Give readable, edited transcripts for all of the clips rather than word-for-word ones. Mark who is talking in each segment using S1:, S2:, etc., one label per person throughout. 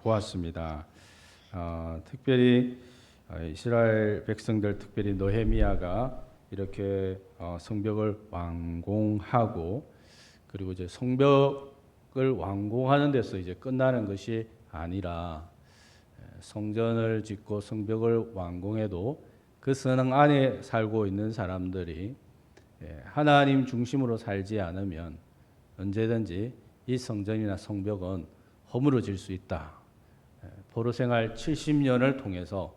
S1: 보았습니다. 특별히 이스라엘 백성들, 특별히 느헤미야가 이렇게 성벽을 완공하고, 그리고 이제 성벽을 완공하는 데서 이제 끝나는 것이 아니라 성전을 짓고 성벽을 완공해도 그 성읍 안에 살고 있는 사람들이 하나님 중심으로 살지 않으면 언제든지 이 성전이나 성벽은 허물어질 수 있다. 포로 생활 70년을 통해서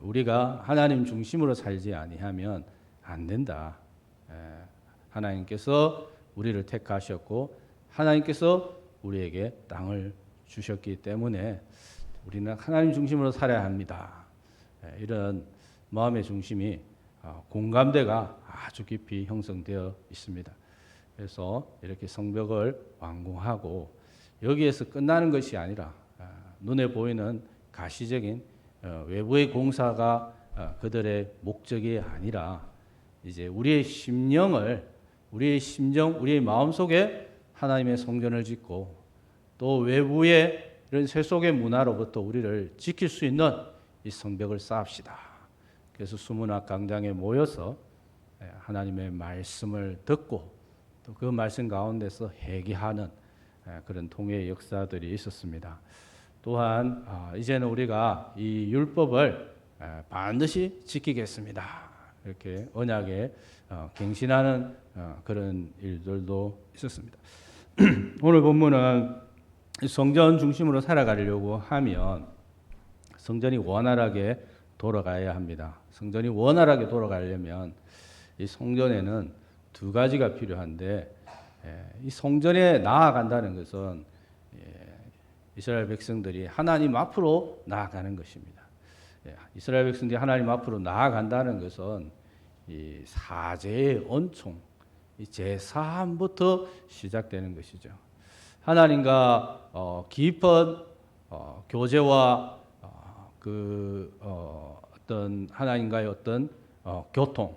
S1: 우리가 하나님 중심으로 살지 아니하면 안 된다. 하나님께서 우리를 택하셨고 하나님께서 우리에게 땅을 주셨기 때문에 우리는 하나님 중심으로 살아야 합니다. 이런 마음의 중심이 공감대가 아주 깊이 형성되어 있습니다. 그래서 이렇게 성벽을 완공하고 여기에서 끝나는 것이 아니라 눈에 보이는 가시적인 외부의 공사가 그들의 목적이 아니라 이제 우리의 심령을, 우리의 심정, 우리의 마음 속에 하나님의 성전을 짓고 또 외부의 이런 세속의 문화로부터 우리를 지킬 수 있는 이 성벽을 쌓읍시다. 그래서 수문학 강당에 모여서 하나님의 말씀을 듣고 또 그 말씀 가운데서 회개하는 그런 통회의 역사들이 있었습니다. 또한 이제는 우리가 이 율법을 반드시 지키겠습니다. 이렇게 언약에 갱신하는 그런 일들도 있었습니다. 오늘 본문은 성전 중심으로 살아가려고 하면 성전이 원활하게 돌아가야 합니다. 성전이 원활하게 돌아가려면 이 성전에는 두 가지가 필요한데, 이 성전에 나아간다는 것은 이스라엘 백성들이 하나님 앞으로 나아가는 것입니다. 이스라엘 백성들이 하나님 앞으로 나아간다는 것은 이 사제의 은총, 이 제사함부터 시작되는 것이죠. 하나님과 깊은 교제와 어떤 하나님과의 어떤 교통,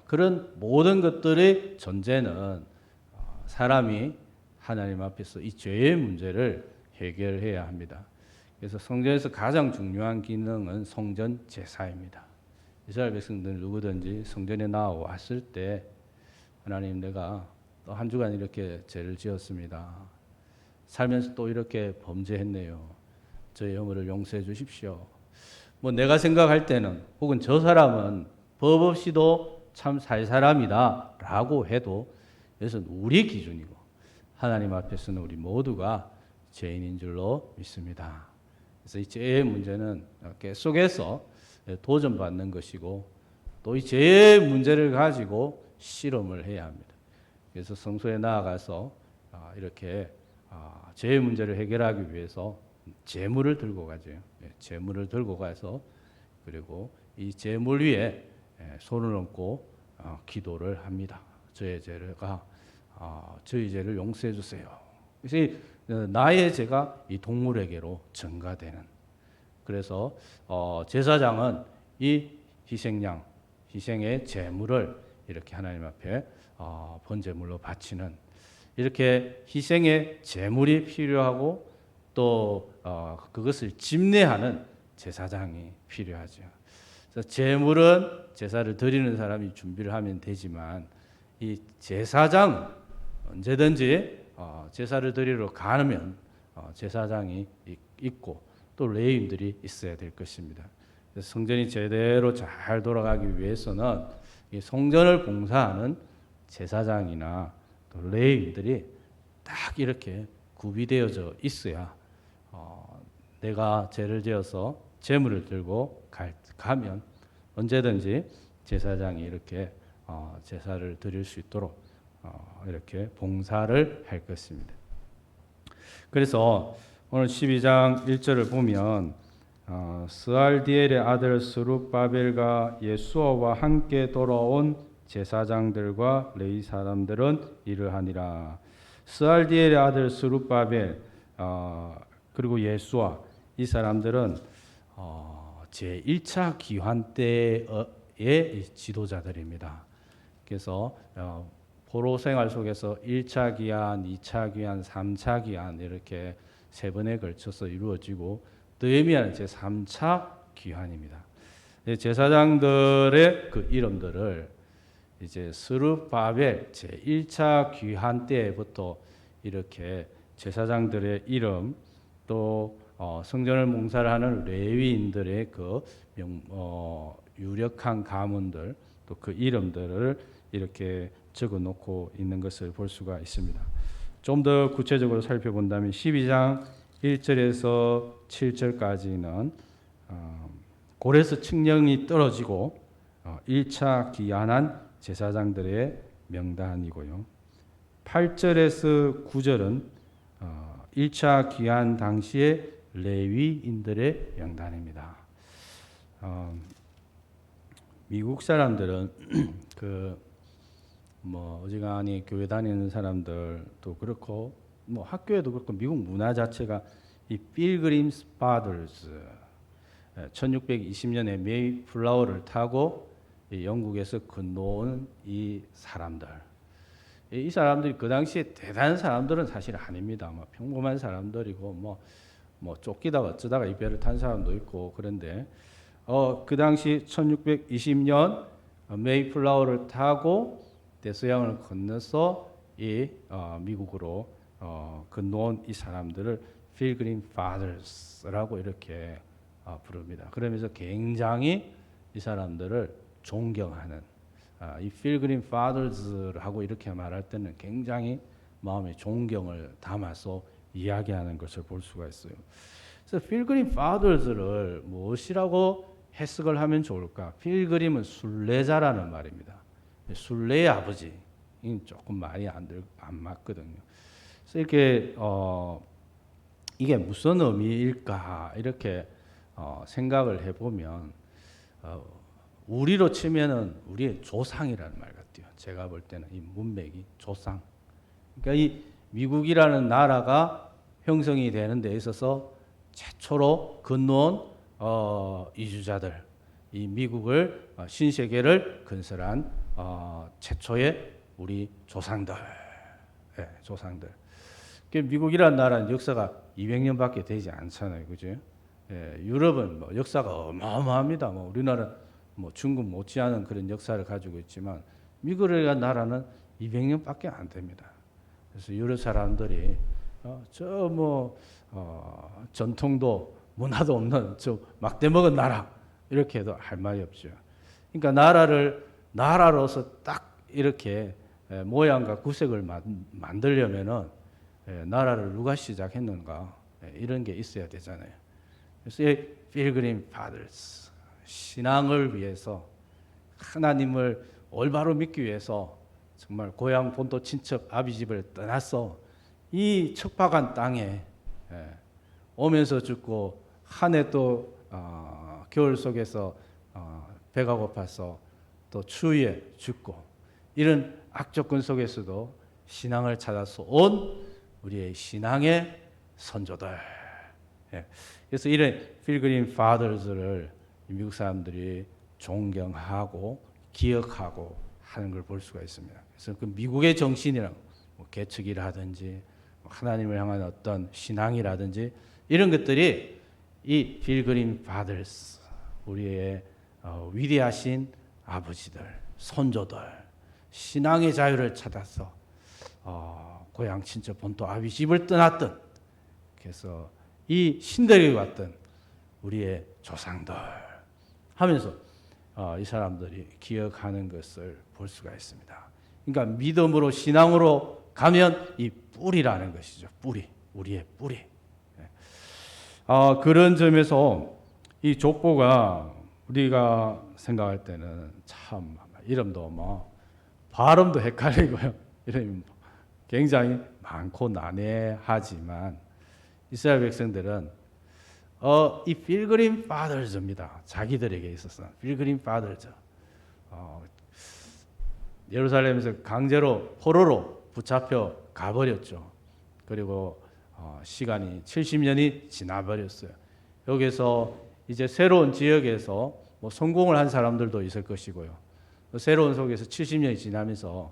S1: 그런 모든 것들의 전제는 사람이 하나님 앞에서 이 죄의 문제를 해결해야 합니다. 그래서 성전에서 가장 중요한 기능은 성전 제사입니다. 이스라엘 백성들 누구든지 성전에 나왔을 때 하나님, 내가 또 한 주간 이렇게 죄를 지었습니다. 살면서 또 이렇게 범죄했네요. 저의 허물을 용서해 주십시오. 뭐 내가 생각할 때는 혹은 저 사람은 법 없이도 참 살 사람이다 라고 해도 이것은 우리 기준이고 하나님 앞에서는 우리 모두가 죄인인 줄로 믿습니다. 그래서 이 죄의 문제는 계속해서 도전받는 것이고 또 이 죄의 문제를 가지고 실험을 해야 합니다. 그래서 성소에 나아가서 이렇게 죄의 문제를 해결하기 위해서 제물을 들고 가죠. 제물을 들고 가서 그리고 이 제물 위에 손을 얹고 기도를 합니다. 저의 죄를 용서해 주세요. 그래서 나의 죄가 이 동물에게로 전가되는. 그래서 제사장은 이 희생양, 희생의 제물을 이렇게 하나님 앞에 번제물로 바치는, 이렇게 희생의 제물이 필요하고 또 그것을 집례하는 제사장이 필요하죠. 그래서 제물은 제사를 드리는 사람이 준비를 하면 되지만 이 제사장 언제든지 제사를 드리러 가면 제사장이 있고 또 레위인들이 있어야 될 것입니다. 그래서 성전이 제대로 잘 돌아가기 위해서는 이 성전을 봉사하는 제사장이나 또 레위인들이 딱 이렇게 구비되어져 있어야 내가 죄를 지어서 제물을 들고 가면 언제든지 제사장이 이렇게 제사를 드릴 수 있도록 이렇게 봉사를 할 것입니다. 그래서 오늘 12장 1절을 보면 스알디엘의 아들 스룹바벨과 예수아와 함께 돌아온 제사장들과 레위 사람들은 이를 하니라. 스알디엘의 아들 스룹바벨 그리고 예수아, 이 사람들은 제1차 기환 때의 지도자들입니다. 그래서 포로 생활 속에서 1차 기한, 2차 기한, 3차 기한 이렇게 세 번에 걸쳐서 이루어지고 느헤미야는 제3차 귀환입니다. 제사장들의 그 이름들을 이제 스룹바벨 제1차 귀환 때부터 이렇게 제사장들의 이름 또 성전을 봉사를 하는 레위인들의 그 유력한 가문들 또 그 이름들을 이렇게 적어놓고 있는 것을 볼 수가 있습니다. 좀 더 구체적으로 살펴본다면 12장 1절에서 7절까지는 고레스 칙령이 떨어지고 1차 귀환한 제사장들의 명단이고요. 8절에서 9절은 1차 귀환 당시의 레위인들의 명단입니다. 미국 사람들은 어지간히 교회 다니는 사람들도 그렇고 학교에도 그렇고 미국 문화 자체가 이 필그림스 파더스 1620년에 메이플라워를 타고 영국에서 건너온 이 사람들, 이 사람들이 그 당시에 대단한 사람들은 사실 아닙니다. 평범한 사람들이고 쫓기다가 어쩌다가 이 배를 탄 사람도 있고 그런데 그 당시 1620년 메이플라워를 타고 대서양을 건너서 이 미국으로 건너온 이 사람들을 필그림 파더스라고 이렇게 부릅니다. 그러면서 굉장히 이 사람들을 존경하는 이 필그림 파더스라고 이렇게 말할 때는 굉장히 마음의 존경을 담아서 이야기하는 것을 볼 수가 있어요. 그래서 필그림 파더스를 무엇이라고 해석을 하면 좋을까? 필그림은 순례자라는 말입니다. 순례의 아버지. 조금 말이 안 맞거든요. 그래서 이렇게 이게 무슨 의미일까 이렇게 생각을 해보면 우리로 치면은 우리의 조상이라는 말 같아요. 제가 볼 때는 이 문맥이 조상. 그러니까 이 미국이라는 나라가 형성이 되는 데 있어서 최초로 건너온 이주자들, 이 미국을 신세계를 건설한 최초의 우리 조상들, 조상들. 미국이라는 나라는 역사가 200년밖에 되지 않잖아요, 그죠? 유럽은 역사가 어마어마합니다. 우리나라 중국 못지않은 그런 역사를 가지고 있지만 미국이라는 나라는 200년밖에 안 됩니다. 그래서 유럽 사람들이 전통도 문화도 없는 막대 먹은 나라 이렇게 해도 할 말이 없죠. 그러니까 나라로서 딱 이렇게 모양과 구색을 만들려면은 나라를 누가 시작했는가 이런 게 있어야 되잖아요. 그래서 이 필그림 파더스 신앙을 위해서 하나님을 올바로 믿기 위해서 정말 고향 본토 친척 아비집을 떠나서 이 척박한 땅에 오면서 죽고 한 해 또 겨울 속에서 배가 고파서 또 추위에 죽고 이런 악조건 속에서도 신앙을 찾아서 온 우리의 신앙의 선조들. 그래서 이런 필그림 파더즈를 미국 사람들이 존경하고 기억하고 하는 걸 볼 수가 있습니다. 그래서 그 미국의 정신이랑 개척이라든지 하나님을 향한 어떤 신앙이라든지 이런 것들이 이 필그림 파더스 우리의 위대하신 아버지들, 선조들 신앙의 자유를 찾아서 고향 친척 본토 아비집을 떠났던 그래서 이 신들이 왔던 우리의 조상들 하면서 이 사람들이 기억하는 것을 볼 수가 있습니다. 그러니까 믿음으로 신앙으로 가면 이 뿌리라는 것이죠. 뿌리, 우리의 뿌리. 그런 점에서 이 족보가 우리가 생각할 때는 참 이름도 발음도 헷갈리고요. 이름이 굉장히 많고 난해하지만 이스라엘 백성들은 이 필그림 파더즈입니다. 자기들에게 있어서 필그림 파더즈. 예루살렘에서 강제로 포로로 붙잡혀 가버렸죠. 그리고 시간이 70년이 지나버렸어요. 여기서 이제 새로운 지역에서 성공을 한 사람들도 있을 것이고요. 새로운 속에서 70년이 지나면서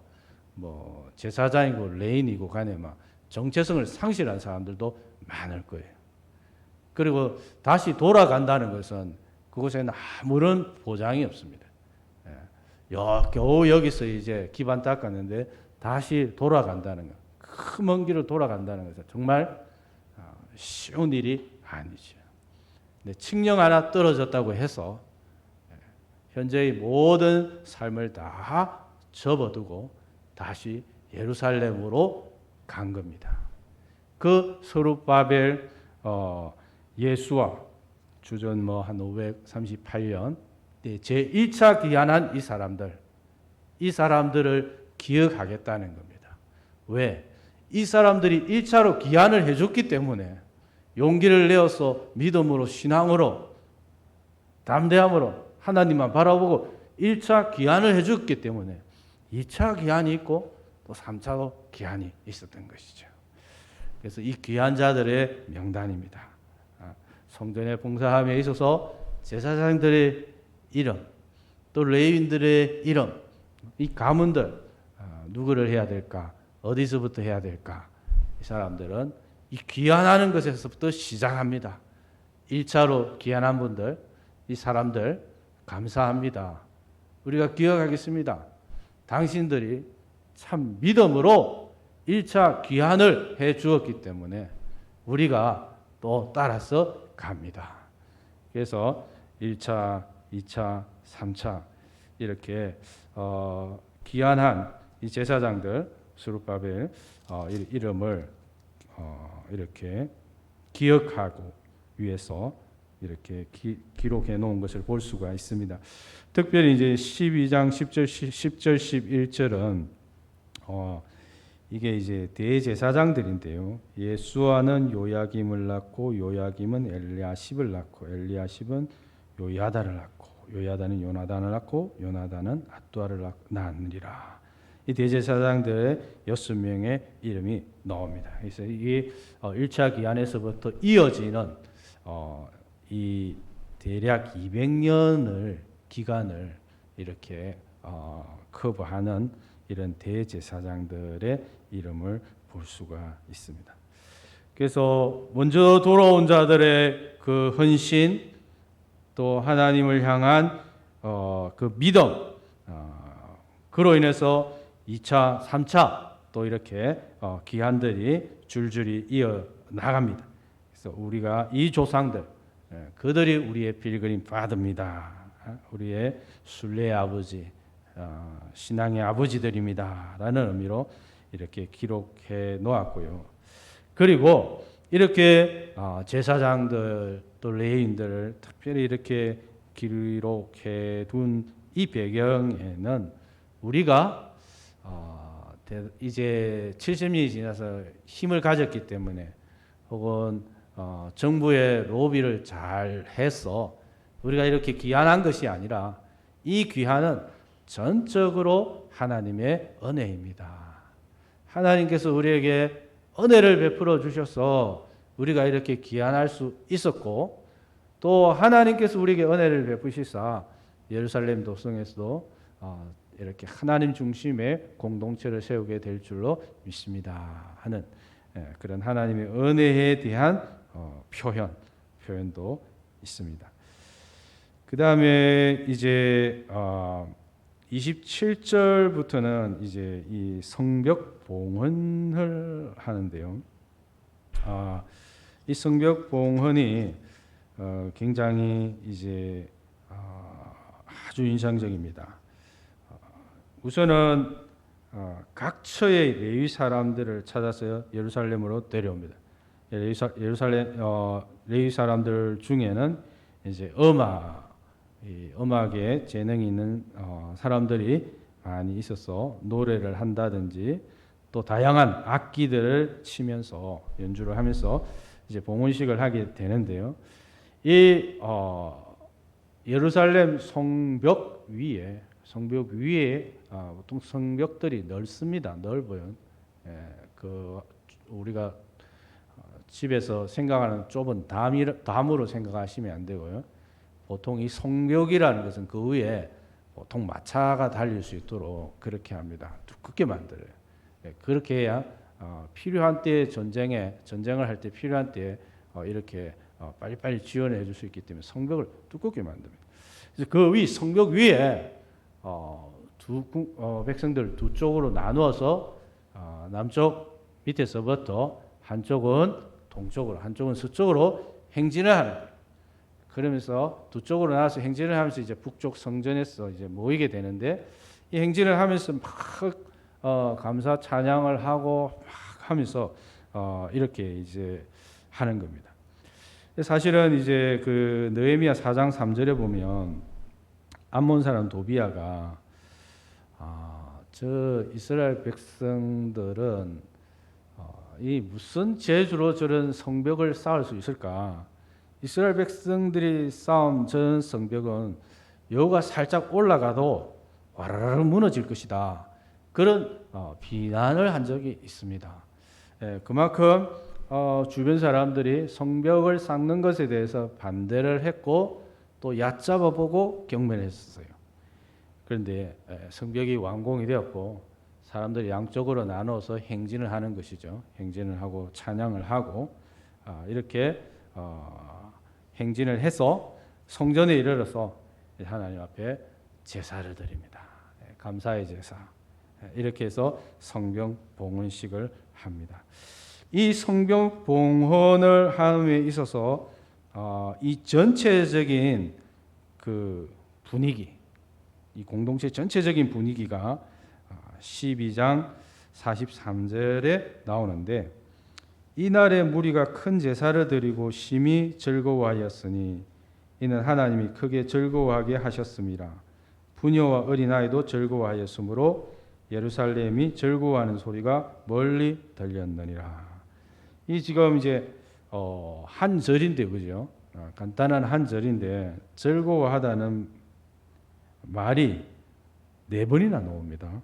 S1: 제사장이고 레인이고 간에 정체성을 상실한 사람들도 많을 거예요. 그리고 다시 돌아간다는 것은 그곳에는 아무런 보장이 없습니다. 겨우 여기서 이제 기반 닦았는데 다시 돌아간다는 것, 그 먼 길을 돌아간다는 것은 정말 쉬운 일이 아니죠. 근데 칙령 하나 떨어졌다고 해서 현재의 모든 삶을 다 접어두고 다시 예루살렘으로 간 겁니다. 그 스룹바벨 예수와 주전 한 538년 제1차 귀환한 이 사람들을 기억하겠다는 겁니다. 왜? 이 사람들이 1차로 귀환을 해줬기 때문에 용기를 내어서 믿음으로 신앙으로 담대함으로 하나님만 바라보고 1차 귀환을 해줬기 때문에 2차 귀환이 있고 또 3차도 귀환이 있었던 것이죠. 그래서 이 귀환자들의 명단입니다. 성전의 봉사함에 있어서 제사장들의 이름, 또 레위인들의 이름, 이 가문들 누구를 해야 될까? 어디서부터 해야 될까? 이 사람들은 이 귀환하는 것에서부터 시작합니다. 1차로 귀환한 분들, 이 사람들 감사합니다. 우리가 기억하겠습니다. 당신들이 참 믿음으로 1차 귀환을 해 주었기 때문에 우리가 또 따라서 갑니다. 그래서 1차, 2차, 3차 이렇게 귀환한 이 제사장들 스룹바벨 이름을 이렇게 기억하고 위해서 이렇게 기록해 놓은 것을 볼 수가 있습니다. 특별히 이제 12장 10절 11절은 이게 이제 대제사장들인데요. 예수아는 요야김을 낳고 요야김은 엘리야십을 낳고 엘리야십은 요야다를 낳고 요야다는 요나단을 낳고 요나단은 앗두아를 낳으리라. 이 대제사장들의 6명의 이름이 나옵니다. 그래서 이 1차 기한에서부터 이어지는 이 대략 200년을 기간을 이렇게 커버하는 이런 대제사장들의 이름을 볼 수가 있습니다. 그래서 먼저 돌아온 자들의 그 헌신, 또 하나님을 향한 그 믿음, 그로 인해서 2차, 3차 또 이렇게 기한들이 줄줄이 이어 나갑니다. 그래서 우리가 이 조상들, 그들이 우리의 필그림 파더입니다. 우리의 순례의 아버지, 신앙의 아버지들입니다라는 의미로 이렇게 기록해 놓았고요. 그리고 이렇게 제사장들 또 레위인들을 특별히 이렇게 기록해 둔 이 배경에는 우리가 이제 70년이 지나서 힘을 가졌기 때문에 혹은 정부의 로비를 잘 해서 우리가 이렇게 귀환한 것이 아니라 이 귀환은 전적으로 하나님의 은혜입니다. 하나님께서 우리에게 은혜를 베풀어 주셔서 우리가 이렇게 귀환할 수 있었고, 또 하나님께서 우리에게 은혜를 베푸시사 예루살렘 도성에서도 이렇게 하나님 중심의 공동체를 세우게 될 줄로 믿습니다 하는 그런 하나님의 은혜에 대한 표현도 있습니다. 그 다음에 이제 27절부터는 이제 이 성벽 봉헌을 하는데요. 이 성벽 봉헌이 굉장히 이제 아주 인상적입니다. 우선은 각 처의 레위 사람들을 찾아서 예루살렘으로 데려옵니다. 예루살렘 레위 사람들 중에는 이제 음악에 재능이 있는 사람들이 많이 있어서 노래를 한다든지 또 다양한 악기들을 치면서 연주를 하면서 이제 봉헌식을 하게 되는데요. 이 예루살렘 성벽 위에 보통 성벽들이 넓습니다. 넓어요. 그 우리가 집에서 생각하는 좁은 담으로 생각하시면 안 되고요. 보통 이 성벽이라는 것은 그 위에 보통 마차가 달릴 수 있도록 그렇게 합니다. 두껍게 만들어요. 그렇게 해야 필요한 때에 전쟁을 할 때 필요한 때에 이렇게 빨리빨리 지원해 줄 수 있기 때문에 성벽을 두껍게 만듭니다. 그 성벽 위에 백성들 두 쪽으로 나누어서 남쪽 밑에서부터 한쪽은 동쪽으로, 한쪽은 서쪽으로 행진을 하는 거예요. 그러면서 두 쪽으로 나눠서 행진을 하면서 이제 북쪽 성전에서 이제 모이게 되는데, 이 행진을 하면서 막 감사 찬양을 하고 막 하면서 이렇게 이제 하는 겁니다. 사실은 이제 그 느헤미야 4장 3절에 보면 암몬 사람 도비야가 저 이스라엘 백성들은 이 무슨 재주로 저런 성벽을 쌓을 수 있을까? 이스라엘 백성들이 쌓은 저 성벽은 여호가 살짝 올라가도 와라라 무너질 것이다. 그런 비난을 한 적이 있습니다. 그만큼 주변 사람들이 성벽을 쌓는 것에 대해서 반대를 했고 또 얕잡아 보고 경멸했어요. 그런데 성벽이 완공이 되었고 사람들이 양쪽으로 나눠서 행진을 하는 것이죠. 행진을 하고 찬양을 하고 이렇게 행진을 해서 성전에 이르러서 하나님 앞에 제사를 드립니다. 감사의 제사. 이렇게 해서 성경 봉헌식을 합니다. 이 성경 봉헌을 함에 있어서 이 전체적인 그 분위기, 이 공동체 전체적인 분위기가 12장 43절에 나오는데, 이날에 무리가 큰 제사를 드리고 심히 즐거워하였으니 이는 하나님이 크게 즐거워하게 하셨습니다. 부녀와 어린아이도 즐거워하였으므로 예루살렘이 즐거워하는 소리가 멀리 들렸느니라. 이 지금 이제 한 절인데, 그죠? 간단한 한 절인데 즐거워하다는 말이 4번이나 나옵니다.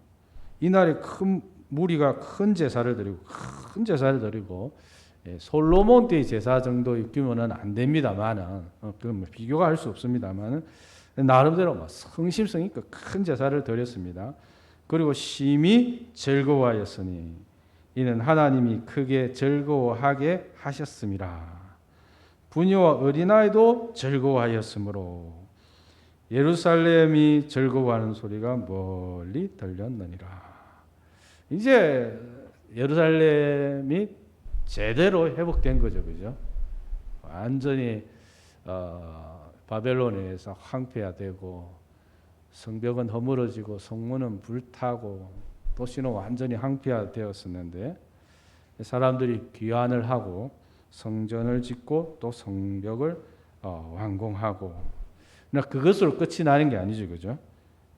S1: 이날에 큰 무리가 큰 제사를 드리고 솔로몬 때의 제사 정도의 규모는 안 됩니다만은 그건 비교가 할 수 없습니다만은 나름대로 성심성 있고 큰 제사를 드렸습니다. 그리고 심히 즐거워하였으니 이는 하나님이 크게 즐거워하게 하셨습니다. 부녀와 어린아이도 즐거워하였으므로 예루살렘이 즐거워하는 소리가 멀리 들렸느니라. 이제 예루살렘이 제대로 회복된 거죠, 그죠? 완전히 바벨론에서 황폐화되고 성벽은 허물어지고 성문은 불타고 도시는 완전히 황폐화되었었는데 사람들이 귀환을 하고 성전을 짓고 또 성벽을 완공하고, 그러나 그것으로 끝이 나는 게 아니죠, 그죠?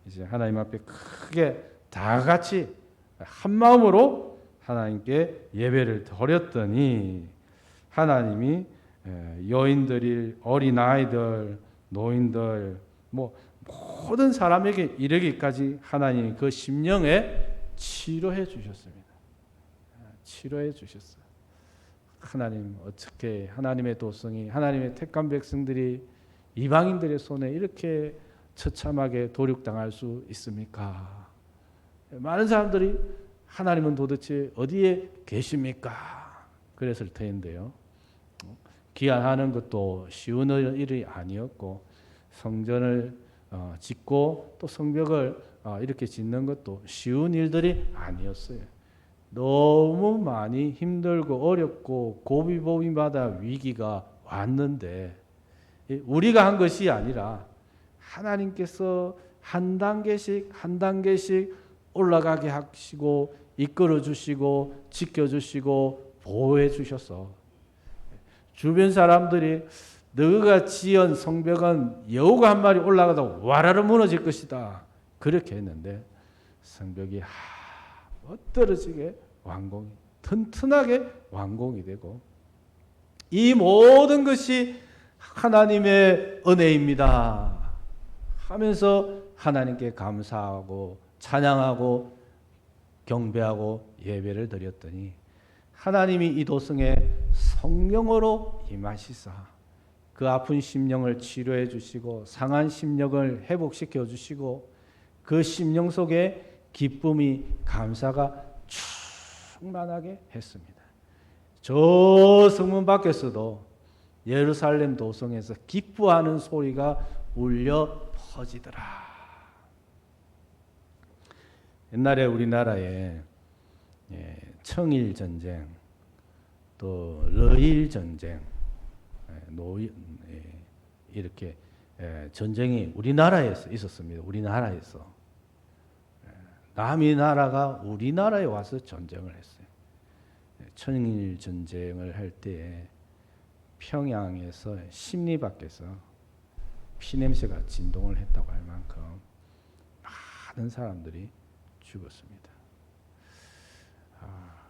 S1: 이제 하나님 앞에 크게 다 같이 한 마음으로 하나님께 예배를 드렸더니 하나님이 여인들이, 어린아이들, 노인들, 모든 사람에게 이르기까지 하나님이 그 심령에 치료해 주셨습니다. 치료해 주셨어요. 하나님, 어떻게 하나님의 도성이, 하나님의 택한 백성들이 이방인들의 손에 이렇게 처참하게 도륙당할 수 있습니까? 많은 사람들이 하나님은 도대체 어디에 계십니까? 그랬을 터인데요. 귀환하는 것도 쉬운 일이 아니었고 성전을 짓고 또 성벽을 이렇게 짓는 것도 쉬운 일들이 아니었어요. 너무 많이 힘들고 어렵고 고비고비마다 위기가 왔는데 우리가 한 것이 아니라 하나님께서 한 단계씩 한 단계씩 올라가게 하시고 이끌어 주시고 지켜 주시고 보호해 주셔서 주변 사람들이 너가 지은 성벽은 여우가 한 마리 올라가다 와라로 무너질 것이다 그렇게 했는데 성벽이 멋들어지게 완공이 튼튼하게 완공이 되고 이 모든 것이 하나님의 은혜입니다 하면서 하나님께 감사하고 찬양하고 경배하고 예배를 드렸더니 하나님이 이 도성에 성령으로 임하시사 그 아픈 심령을 치료해 주시고 상한 심령을 회복시켜 주시고 그 심령 속에 기쁨이 감사가 충만하게 했습니다. 저 성문 밖에서도 예루살렘 도성에서 기뻐하는 소리가 울려 퍼지더라. 옛날에 우리나라에 청일 전쟁, 또 러일 전쟁, 이렇게 전쟁이 우리나라에서 있었습니다. 우리나라에서 남이 나라가 우리나라에 와서 전쟁을 했어요. 청일 전쟁을 할 때 평양에서 십리 밖에서 피냄새가 진동을 했다고 할 만큼 많은 사람들이 죽었습니다.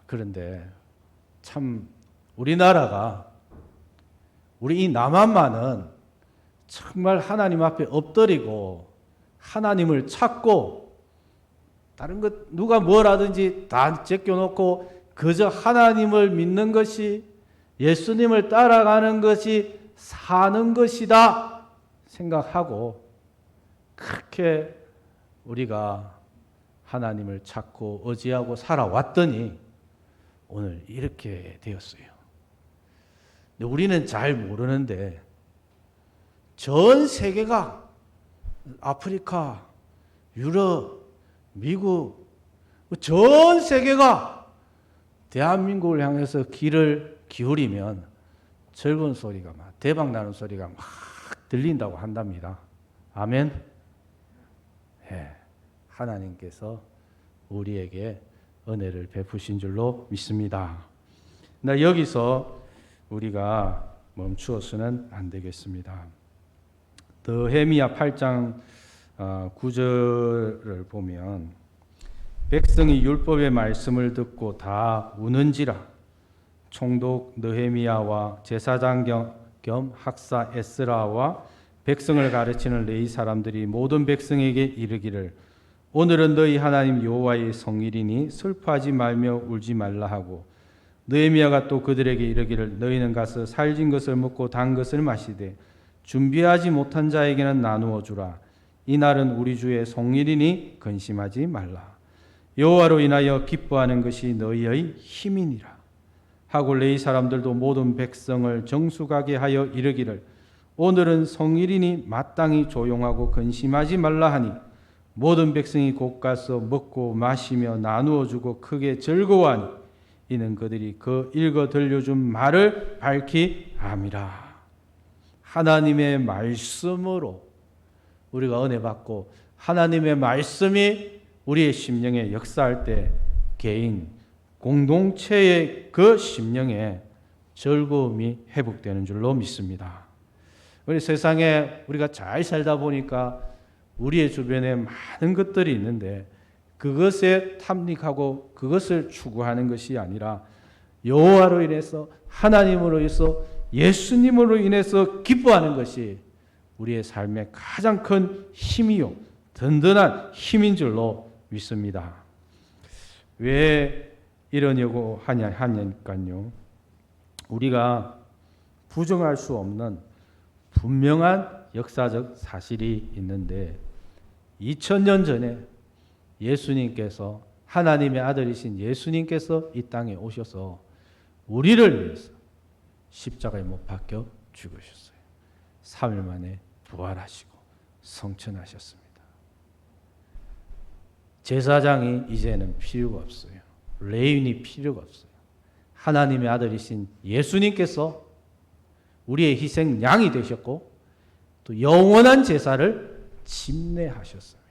S1: 그런데 참 우리나라가 우리 이 남한만은 정말 하나님 앞에 엎드리고 하나님을 찾고 다른 것 누가 뭘 하든지 다 제껴놓고 그저 하나님을 믿는 것이 예수님을 따라가는 것이 사는 것이다 생각하고 그렇게 우리가 하나님을 찾고 의지하고 살아왔더니 오늘 이렇게 되었어요. 근데 우리는 잘 모르는데 전 세계가 아프리카, 유럽, 미국 전 세계가 대한민국을 향해서 귀를 기울이면 즐거운 소리가 막 대박 나는 소리가 막 들린다고 한답니다. 아멘. 하나님께서 우리에게 은혜를 베푸신 줄로 믿습니다. 나 여기서 우리가 멈추어서는 안 되겠습니다. 느헤미야 8장 9절을 보면 백성이 율법의 말씀을 듣고 다 우는지라 총독 느헤미야와 제사장 겸 학사 에스라와 백성을 가르치는 레위 사람들이 모든 백성에게 이르기를 오늘은 너희 하나님 여호와의 성일이니 슬퍼하지 말며 울지 말라 하고 느헤미야가 또 그들에게 이르기를 너희는 가서 살진 것을 먹고 단 것을 마시되 준비하지 못한 자에게는 나누어 주라. 이날은 우리 주의 성일이니 근심하지 말라. 여호와로 인하여 기뻐하는 것이 너희의 힘이니라. 하고 레위 사람들도 모든 백성을 정숙하게 하여 이르기를 오늘은 성일이니 마땅히 조용하고 근심하지 말라 하니 모든 백성이 곧 가서 먹고 마시며 나누어 주고 크게 즐거워하니 이는 그들이 그 읽어 들려준 말을 밝히 함이라. 하나님의 말씀으로 우리가 은혜 받고 하나님의 말씀이 우리의 심령에 역사할 때 개인, 공동체의 그 심령에 즐거움이 회복되는 줄로 믿습니다. 우리 세상에 우리가 잘 살다 보니까 우리의 주변에 많은 것들이 있는데 그것에 탐닉하고 그것을 추구하는 것이 아니라 여호와로 인해서 하나님으로 인해서 예수님으로 인해서 기뻐하는 것이 우리의 삶의 가장 큰 힘이요 든든한 힘인 줄로 믿습니다. 왜 이러냐고 하냐니까요. 우리가 부정할 수 없는 분명한 역사적 사실이 있는데 2000년 전에 예수님께서 하나님의 아들이신 예수님께서 이 땅에 오셔서 우리를 위해서 십자가에 못 박혀 죽으셨어요. 3일 만에 부활하시고 성천하셨습니다. 제사장이 이제는 필요가 없어요. 레위인이 필요가 없어요. 하나님의 아들이신 예수님께서 우리의 희생 양이 되셨고 또 영원한 제사를 침례하셨습니다.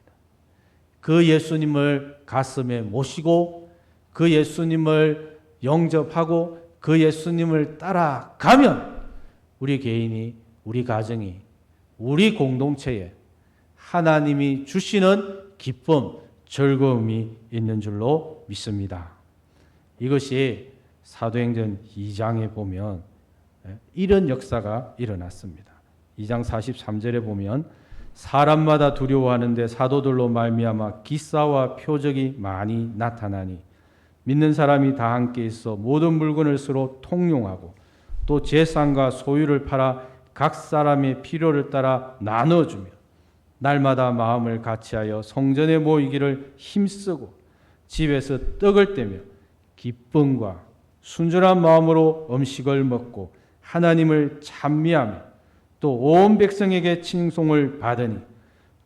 S1: 그 예수님을 가슴에 모시고 그 예수님을 영접하고 그 예수님을 따라가면 우리 개인이, 우리 가정이, 우리 공동체에 하나님이 주시는 기쁨, 즐거움이 있는 줄로 믿습니다. 이것이 사도행전 2장에 보면 이런 역사가 일어났습니다. 2장 43절에 보면 사람마다 두려워하는데 사도들로 말미암아 기사와 표적이 많이 나타나니 믿는 사람이 다 함께 있어 모든 물건을 서로 통용하고 또 재산과 소유를 팔아 각 사람의 필요를 따라 나눠주며 날마다 마음을 같이하여 성전에 모이기를 힘쓰고 집에서 떡을 떼며 기쁨과 순전한 마음으로 음식을 먹고 하나님을 찬미하며 또 온 백성에게 칭송을 받으니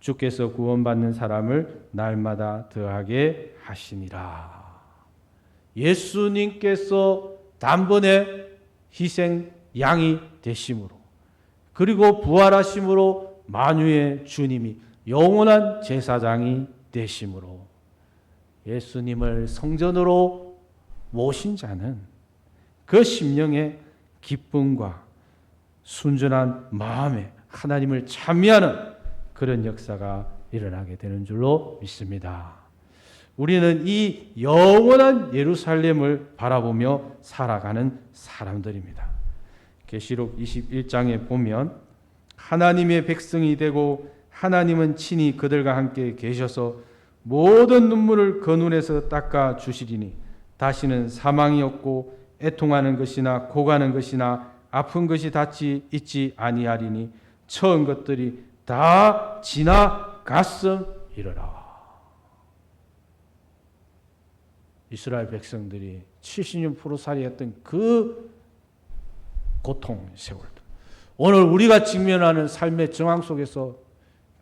S1: 주께서 구원받는 사람을 날마다 더하게 하시니라. 예수님께서 단번에 희생 양이 되심으로 그리고 부활하심으로 만유의 주님이 영원한 제사장이 되심으로 예수님을 성전으로 모신 자는 그 심령의 기쁨과 순전한 마음에 하나님을 찬미하는 그런 역사가 일어나게 되는 줄로 믿습니다. 우리는 이 영원한 예루살렘을 바라보며 살아가는 사람들입니다. 계시록 21장에 보면 하나님의 백성이 되고 하나님은 친히 그들과 함께 계셔서 모든 눈물을 그 눈에서 닦아 주시리니 다시는 사망이 없고 애통하는 것이나 고가는 것이나 아픈 것이 닿지 있지 아니하리니 처음 것들이 다 지나갔음이로라. 이스라엘 백성들이 70년 포로살이했던 그 고통 세월들, 오늘 우리가 직면하는 삶의 정황 속에서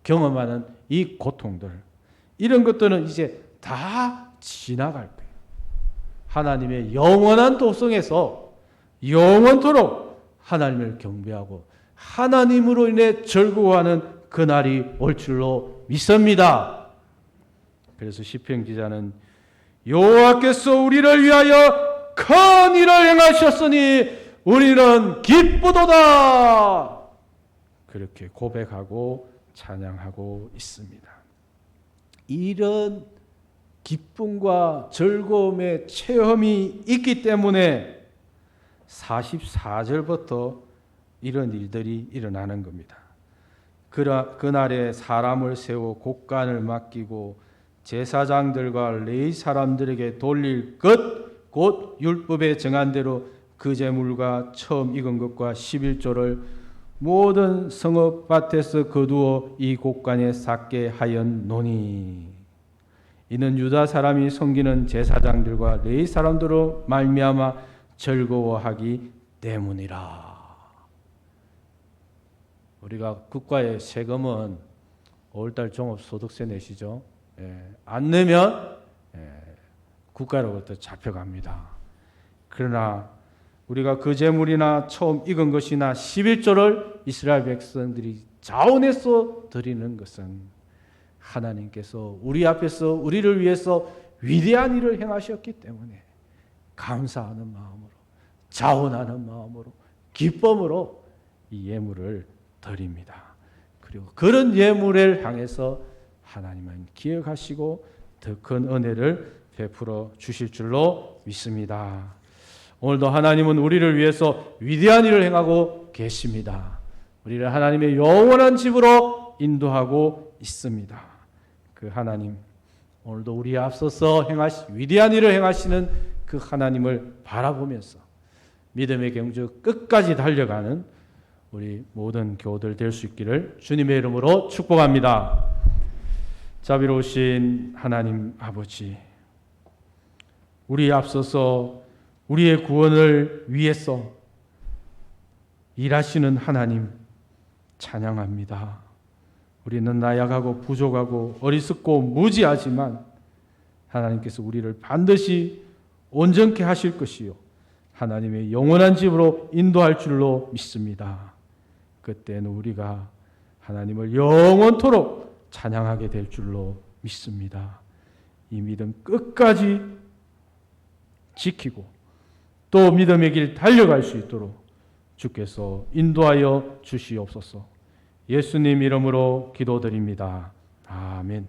S1: 경험하는 이 고통들, 이런 것들은 이제 다 지나갈 거예요. 하나님의 영원한 도성에서 영원토록 하나님을 경배하고 하나님으로 인해 즐거워하는 그날이 올 줄로 믿습니다. 그래서 시편 기자는 여호와께서 우리를 위하여 큰 일을 행하셨으니 우리는 기쁘도다. 그렇게 고백하고 찬양하고 있습니다. 이런 기쁨과 즐거움의 체험이 있기 때문에 44절부터 이런 일들이 일어나는 겁니다. 그날에 사람을 세워 곡간을 맡기고 제사장들과 레위 사람들에게 돌릴 것 곧 율법에 정한 대로 그 제물과 처음 익은 것과 11조를 모든 성읍밭에서 거두어 이 곡간에 쌓게 하였노니 이는 유다 사람이 섬기는 제사장들과 레위 사람들로 말미암아 즐거워하기 때문이라. 우리가 국가의 세금은 5월달 종합소득세 내시죠. 안 내면 국가로부터 잡혀갑니다. 그러나 우리가 그 제물이나 처음 익은 것이나 11조를 이스라엘 백성들이 자원해서 드리는 것은 하나님께서 우리 앞에서 우리를 위해서 위대한 일을 행하셨기 때문에 감사하는 마음으로, 자원하는 마음으로, 기쁨으로 이 예물을 드립니다. 그리고 그런 예물을 향해서 하나님은 기억하시고 더 큰 은혜를 베풀어 주실 줄로 믿습니다. 오늘도 하나님은 우리를 위해서 위대한 일을 행하고 계십니다. 우리를 하나님의 영원한 집으로 인도하고 있습니다. 그 하나님, 오늘도 우리 앞서서 위대한 일을 행하시는 그 하나님을 바라보면서 믿음의 경주 끝까지 달려가는 우리 모든 교우들 될 수 있기를 주님의 이름으로 축복합니다. 자비로우신 하나님 아버지, 우리 앞서서 우리의 구원을 위해서 일하시는 하나님 찬양합니다. 우리는 나약하고 부족하고 어리석고 무지하지만 하나님께서 우리를 반드시 온전케 하실 것이요 하나님의 영원한 집으로 인도할 줄로 믿습니다. 그때는 우리가 하나님을 영원토록 찬양하게 될 줄로 믿습니다. 이 믿음 끝까지 지키고 또 믿음의 길 달려갈 수 있도록 주께서 인도하여 주시옵소서. 예수님 이름으로 기도드립니다. 아멘.